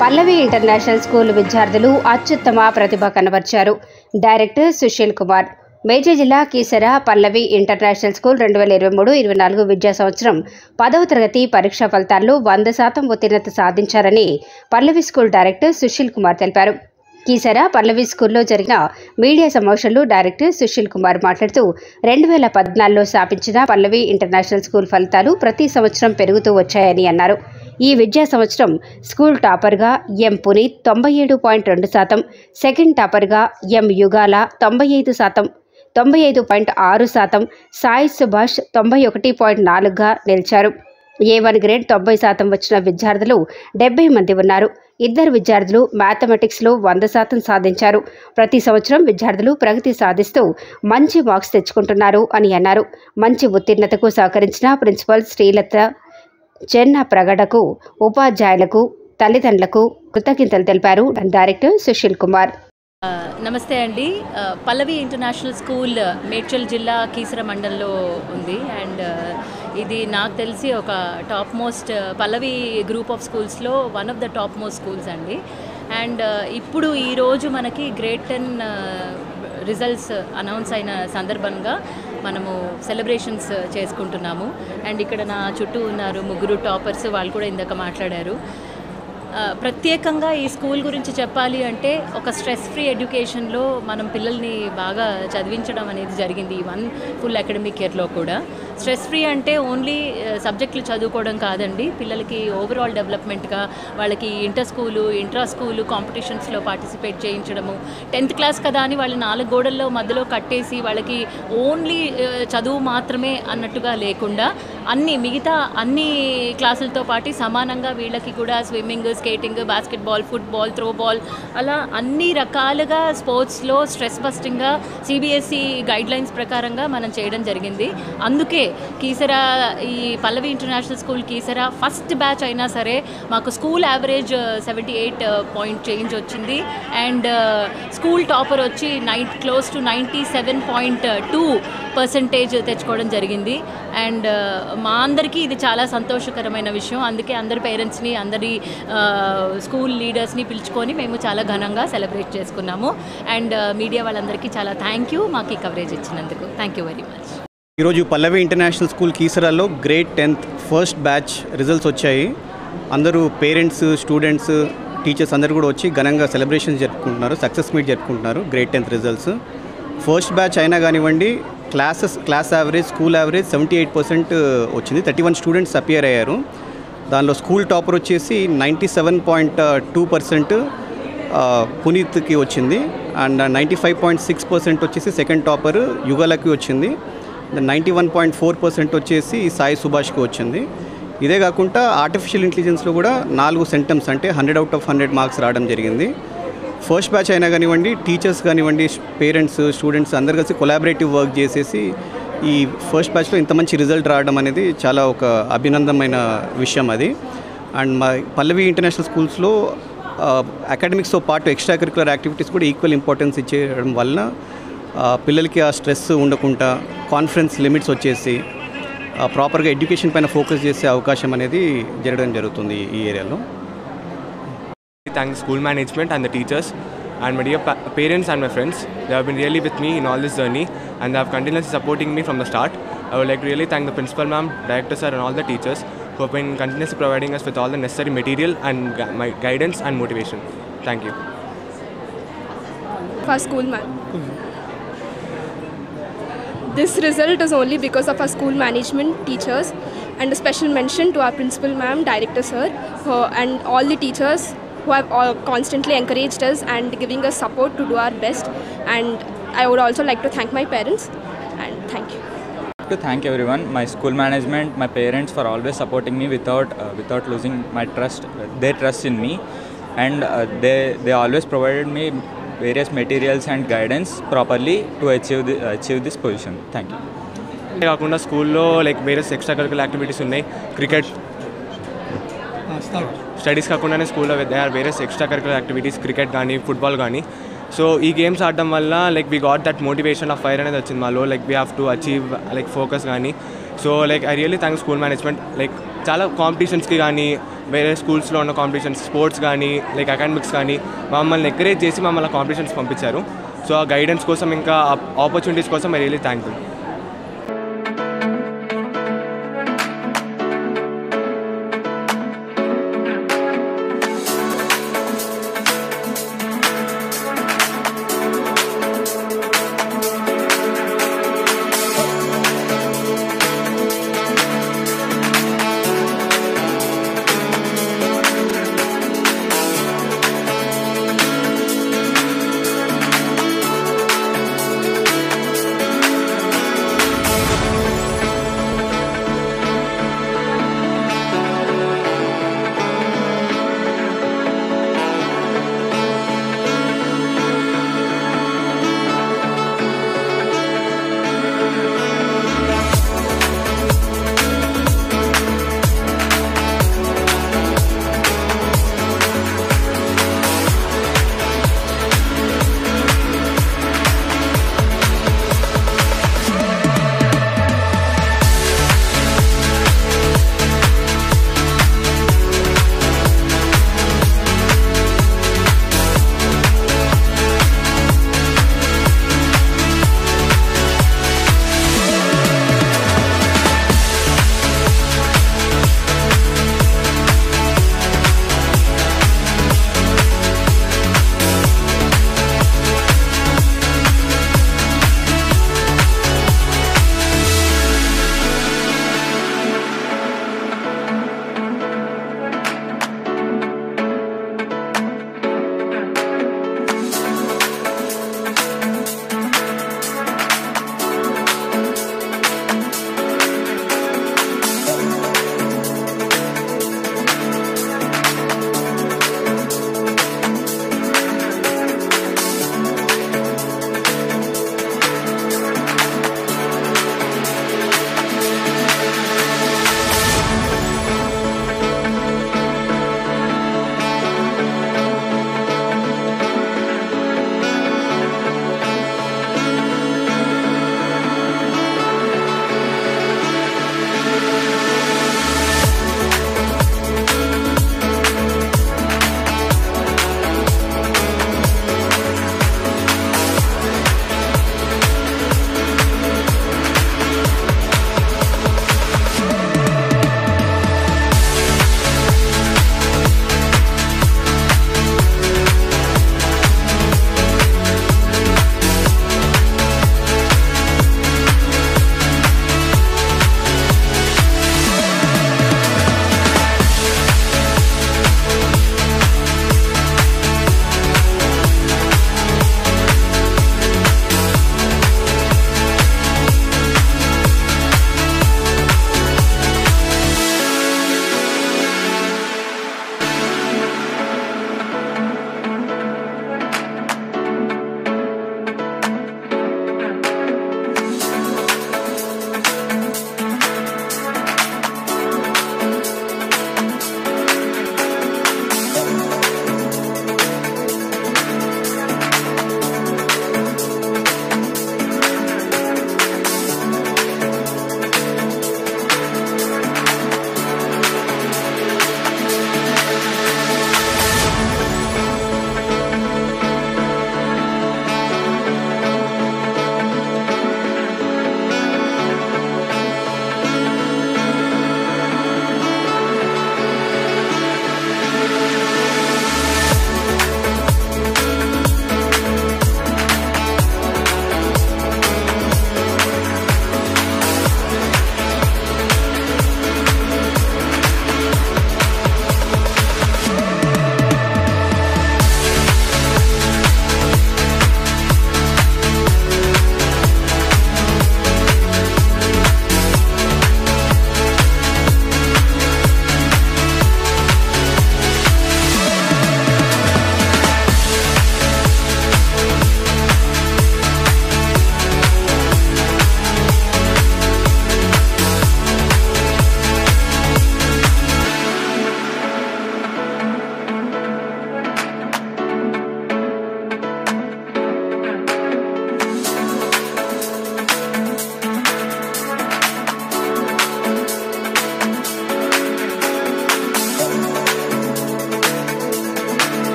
పల్లవి international school విద్యార్థులు అత్యుత్తమ ప్రతిభ కనబర్చారు. Director Sushil Kumar. Medchal జిల్లా కీసర పల్లవి ఇంటర్నేషనల్ స్కూల్ 2023-24 విద్యా సంవత్సరం 10వ తరగతి పరీక్షా ఫలితాల్లో 100% ఉత్తీర్ణత సాధించారని పల్లవి స్కూల్ డైరెక్టర్ సుశీల్ కుమార్ తెలిపారు. కీసర పల్లవి స్కూల్లో జరిగిన మీడియా సమావేశంలో డైరెక్టర్ సుశీల్ కుమార్ మాట్లాడుతూ 2014లో స్థాపించిన పల్లవి ఇంటర్నేషనల్ స్కూల్ ఫలితాలు ప్రతి సంవత్సరం పెరుగుతూ వచ్చాయని అన్నారు. ఈ విద్యా సంవత్సరం స్కూల్ టాపర్గా ఎం పునీత్ 97.2%, సెకండ్ టాపర్గా ఎం యుగాల 95%, 95.6%, సాయి సుభాష్ 91.4గా నిలిచారు. A1 గ్రేడ్ 90% వచ్చిన విద్యార్థులు 70 మంది ఉన్నారు. 2 విద్యార్థులు మ్యాథమెటిక్స్లో 100% సాధించారు. ప్రతి సంవత్సరం విద్యార్థులు ప్రగతి సాధిస్తూ మంచి మార్క్స్ తెచ్చుకుంటున్నారు అని అన్నారు. మంచి ఉత్తీర్ణతకు సహకరించిన ప్రిన్సిపల్ శ్రీలత, చెన్న ప్రగడకు, ఉపాధ్యాయులకు, తల్లిదండ్రులకు కృతజ్ఞతలు తెలిపారు డైరెక్టర్ సుశీల్ కుమార్. నమస్తే అండి. పల్లవి ఇంటర్నేషనల్ స్కూల్ మేడ్చల్ జిల్లా కీసర మండలంలో ఉంది. అండ్ ఇది నాకు తెలిసి ఒక top most Pallavi group of స్కూల్స్లో one of the top most schools అండి. అండ్ ఇప్పుడు ఈరోజు మనకి గ్రేడ్ 10 రిజల్ట్స్ అనౌన్స్ అయిన సందర్భంగా మనము సెలబ్రేషన్స్ చేసుకుంటున్నాము. అండ్ ఇక్కడ నా చుట్టూ ఉన్నారు 3 టాపర్స్, వాళ్ళు కూడా ఇందాక మాట్లాడారు. ప్రత్యేకంగా ఈ స్కూల్ గురించి చెప్పాలి అంటే ఒక స్ట్రెస్ ఫ్రీ ఎడ్యుకేషన్లో మనం పిల్లల్ని బాగా చదివించడం అనేది జరిగింది ఈ ఫుల్ అకాడమిక్ ఇయర్లో కూడా. స్ట్రెస్ ఫ్రీ అంటే ఓన్లీ సబ్జెక్టులు చదువుకోవడం కాదండి, పిల్లలకి ఓవరాల్ డెవలప్మెంట్గా వాళ్ళకి ఇంటర్ స్కూలు, ఇంట్రా స్కూలు కాంపిటీషన్స్లో పార్టిసిపేట్ చేయించడము. 10th క్లాస్ కదా అని వాళ్ళని 4 గోడల్లో మధ్యలో కట్టేసి వాళ్ళకి ఓన్లీ చదువు మాత్రమే అన్నట్టుగా లేకుండా మిగతా అన్ని క్లాసులతో పాటు సమానంగా వీళ్ళకి కూడా swimming, skating, basketball, football, throwball అలా అన్ని రకాలుగా స్పోర్ట్స్లో స్ట్రెస్ బస్టింగ్గా CBSE గైడ్లైన్స్ ప్రకారంగా మనం చేయడం జరిగింది. అందుకే కీసర ఈ Pallavi international school Keesara first batch అయినా సరే మాకు స్కూల్ యావరేజ్ 78 పాయింట్ చేంజ్ వచ్చింది. అండ్ స్కూల్ టాపర్ వచ్చి క్లోజ్ టు 97.2% తెచ్చుకోవడం జరిగింది. అండ్ మా అందరికీ ఇది చాలా సంతోషకరమైన విషయం. అందుకే అందరి పేరెంట్స్ని, అందరి స్కూల్ లీడర్స్ని పిలుచుకొని మేము చాలా ఘనంగా సెలబ్రేట్ చేసుకున్నాము. అండ్ మీడియా వాళ్ళందరికీ చాలా థ్యాంక్ యూ మాకు ఈ కవరేజ్ ఇచ్చినందుకు. Thank you very much. ఈరోజు పల్లవి ఇంటర్నేషనల్ స్కూల్ కీసరాలో grade 10th first batch results వచ్చాయి. అందరూ పేరెంట్స్, స్టూడెంట్స్, టీచర్స్ అందరూ కూడా వచ్చి ఘనంగా సెలబ్రేషన్స్ జరుపుకుంటున్నారు, సక్సెస్ మీట్ జరుపుకుంటున్నారు. Grade 10th results first batch అయినా కానివ్వండి, క్లాస్ యావరేజ్, స్కూల్ యావరేజ్ 78% వచ్చింది. 31 స్టూడెంట్స్ అపియర్ అయ్యారు. దానిలో స్కూల్ టాపర్ వచ్చేసి 97.2% పునీత్కి వచ్చింది. అండ్ 95.6% వచ్చేసి సెకండ్ టాపర్ యుగలకి వచ్చింది. 91.4% వచ్చేసి సాయి సుభాష్కి వచ్చింది. ఇదే కాకుండా ఆర్టిఫిషియల్ ఇంటెలిజెన్స్లో కూడా 4 సెంటమ్స్ అంటే 100 out of 100 మార్క్స్ రావడం జరిగింది. ఫస్ట్ బ్యాచ్ అయినా కానివ్వండి, టీచర్స్ కానివ్వండి, పేరెంట్స్, స్టూడెంట్స్ అందరు కలిసి కొలాబరేటివ్ వర్క్ చేసేసి ఈ ఫస్ట్ బ్యాచ్లో ఇంత మంచి రిజల్ట్ రావడం అనేది చాలా ఒక అభినందనమైన విషయం అది. అండ్ మా పల్లవి ఇంటర్నేషనల్ స్కూల్స్లో అకాడమిక్స్తో పాటు ఎక్స్ట్రా కరిక్యులర్ యాక్టివిటీస్ కూడా ఈక్వల్ ఇంపార్టెన్స్ ఇచ్చేయడం వలన పిల్లలకి ఆ స్ట్రెస్ ఉండకుండా కాన్ఫిడెన్స్ లిమిట్స్ వచ్చేసి ప్రాపర్గా ఎడ్యుకేషన్ పైన ఫోకస్ చేసే అవకాశం అనేది జరగడం జరుగుతుంది ఈ ఏరియాలో. Thank the school management and the teachers and my dear parents and my friends. They have been really with me in all this journey and they have continuously supporting me from the start. I would like to really thank the principal ma'am, director sir and all the teachers who have been continuously providing us with all the necessary material and my guidance and motivation. Thank you. For school man. This result is only because of our school management, teachers, and a special mention to our principal ma'am, director sir, and all the teachers who have all constantly encouraged us and giving us support to do our best. And I would also like to thank my parents and thank you. To thank everyone, my school management, my parents for always supporting me without losing my trust, their trust in me, and they always provided me various materials and guidance properly to achieve this position. Thank you. కాకుండా స్కూల్లో like various extracurricular activities ఉన్నాయి. Cricket studies కాకుండానే స్కూల్లో they are various extracurricular activities, cricket కానీ, football కానీ. So ఈ games ఆడడం వల్ల like we got that motivation of fire అనేది వచ్చింది మాలో. Like we have to achieve like focus కానీ. So like I really thank school management. Like చాలా కాంపిటీషన్స్కి కానీ వేరే స్కూల్స్లో ఉన్న కాంపిటీషన్స్, స్పోర్ట్స్ కానీ లైక్ అకాడమిక్స్ కానీ మమ్మల్ని ఎంకరేజ్ చేసి మమ్మల్ని కాంపిటీషన్స్ పంపించారు. సో ఆ గైడెన్స్ కోసం ఇంకా ఆపర్చునిటీస్ కోసం I really thank you.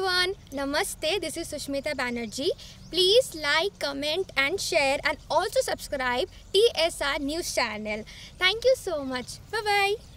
everyone, Namaste, this is Sushmita Banerjee. Please like, comment and share and also subscribe TSR News channel. Thank you so much. Bye bye.